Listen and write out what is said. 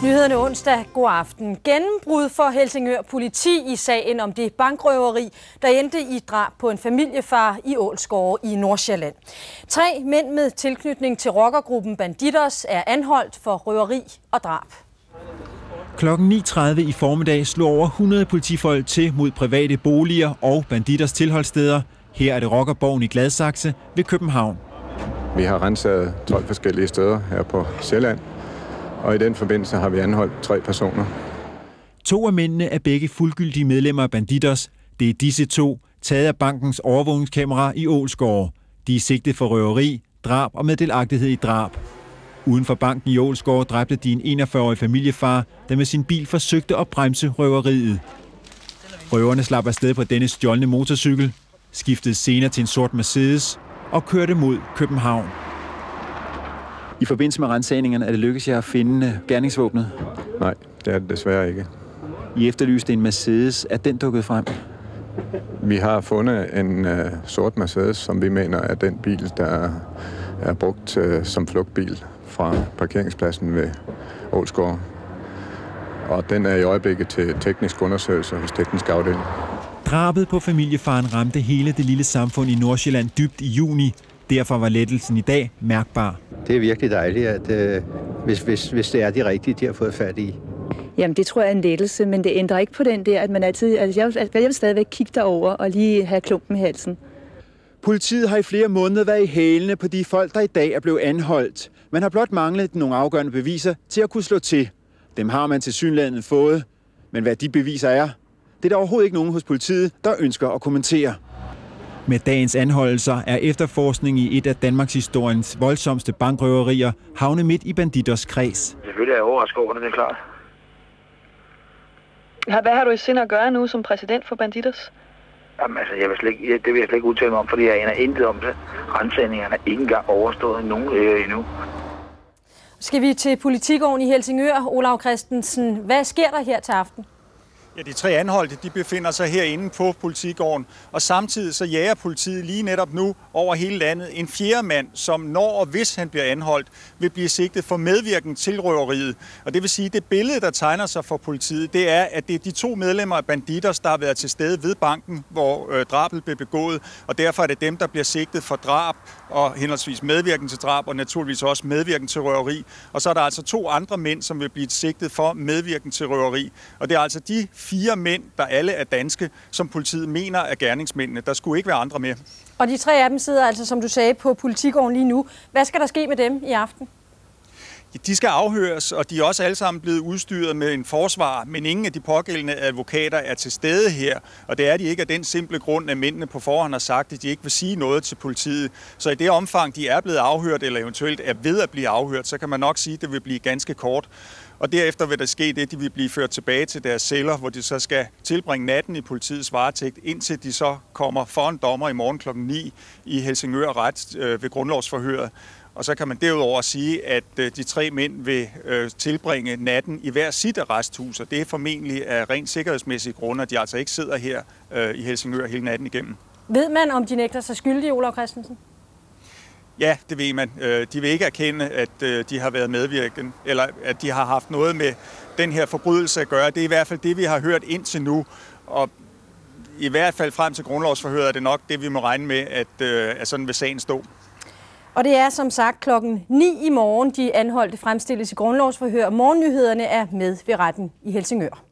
Nyhederne onsdag. God aften. Gennembrud for Helsingør politi i sagen om det bankrøveri, der endte i drab på en familiefar i Ålsgårde i Nordsjælland. 3 mænd med tilknytning til rockergruppen Bandidos er anholdt for røveri og drab. Klokken 9:30 i formiddag slog over 100 politifolk til mod private boliger og Bandidos tilholdssteder. Her er det rockerborgen i Gladsaxe ved København. Vi har renset 12 forskellige steder her på Sjælland, og i den forbindelse har vi anholdt 3 personer. 2 af mændene er begge fuldgyldige medlemmer af Bandidos. Det er disse 2, taget af bankens overvågningskamera i Ålsgårde. De er sigtet for røveri, drab og meddelagtighed i drab. Uden for banken i Ålsgårde dræbte de en 41-årig familiefar, der med sin bil forsøgte at bremse røveriet. Røverne slap afsted på denne stjålne motorcykel, skiftede senere til en sort Mercedes og kørte mod København. I forbindelse med ransagningerne er det lykkedes jer at finde gerningsvåbnet? Nej, det er det desværre ikke. I efterlyste en Mercedes. Er den dukket frem? Vi har fundet en sort Mercedes, som vi mener er den bil, der er brugt som flugtbil fra parkeringspladsen ved Ålsgårde. Og den er i øjeblikket til teknisk undersøgelse hos teknisk afdeling. Drabet på familiefaren ramte hele det lille samfund i Nordsjælland dybt i juni. Derfor var lettelsen i dag mærkbar. Det er virkelig dejligt, at hvis det er de rigtige, de har fået fat i. Jamen, det tror jeg er en lettelse, men det ændrer ikke på den der, at man altid... Altså, jeg vil stadigvæk kigge derover og lige have klumpen i halsen. Politiet har i flere måneder været i hælene på de folk, der i dag er blevet anholdt. Man har blot manglet nogle afgørende beviser til at kunne slå til. Dem har man tilsyneladende fået. Men hvad de beviser er, det er der overhovedet ikke nogen hos politiet, der ønsker at kommentere. Med dagens anholdelser er efterforskning i et af Danmarks historiens voldsomste bankrøverier havnet midt i Bandidos kreds. Selvfølgelig er jeg overrasket over det, det er klart. Hvad har du i sinde at gøre nu som præsident for Bandidos? Jamen altså, det vil jeg slet ikke udtale mig om, fordi jeg aner intet om det. Ransagningerne er ikke engang overstået nogen endnu. Skal vi til Politigården i Helsingør, Olav Christensen. Hvad sker der her til aften? Ja, de 3 anholdte, de befinder sig herinde på Politigården, og samtidig så jager politiet lige netop nu over hele landet en 4. mand, som når og hvis han bliver anholdt, vil blive sigtet for medvirken til røveriet. Og det vil sige, at det billede, der tegner sig for politiet, det er, at det er de 2 medlemmer af Bandidos, der har været til stede ved banken, hvor drabet blev begået, og derfor er det dem, der bliver sigtet for drab og henholdsvis medvirken til drab og naturligvis også medvirken til røveri. Og så er der altså 2 andre mænd, som vil blive sigtet for medvirken til røveri. Og det er altså de 4 mænd, der alle er danske, som politiet mener er gerningsmændene. Der skulle ikke være andre med. Og de 3 af dem sidder altså, som du sagde, på Politigården lige nu. Hvad skal der ske med dem i aften? De skal afhøres, og de er også alle sammen blevet udstyret med en forsvar, men ingen af de pågældende advokater er til stede her. Og det er de ikke af den simple grund, at mændene på forhånd har sagt, at de ikke vil sige noget til politiet. Så i det omfang, de er blevet afhørt, eller eventuelt er ved at blive afhørt, så kan man nok sige, at det vil blive ganske kort. Og derefter vil der ske det, de vil blive ført tilbage til deres celler, hvor de så skal tilbringe natten i politiets varetægt, indtil de så kommer for en dommer i morgen kl. 9 i Helsingør Ret ved grundlovsforhøret. Og så kan man derudover sige, at de 3 mænd vil tilbringe natten i hver sit arresthus, og det er formentlig af rent sikkerhedsmæssige grunde, at de altså ikke sidder her i Helsingør hele natten igennem. Ved man, om de nægter sig skyldige, Olav Christensen? Ja, det ved man. De vil ikke erkende, at de har været medvirkende, eller at de har haft noget med den her forbrydelse at gøre. Det er i hvert fald det, vi har hørt indtil nu, og i hvert fald frem til grundlovsforhøret er det nok det, vi må regne med, at sådan vil sagen stå. Og det er som sagt klokken 9 i morgen, de anholdte fremstilles i grundlovsforhør. Morgennyhederne er med ved retten i Helsingør.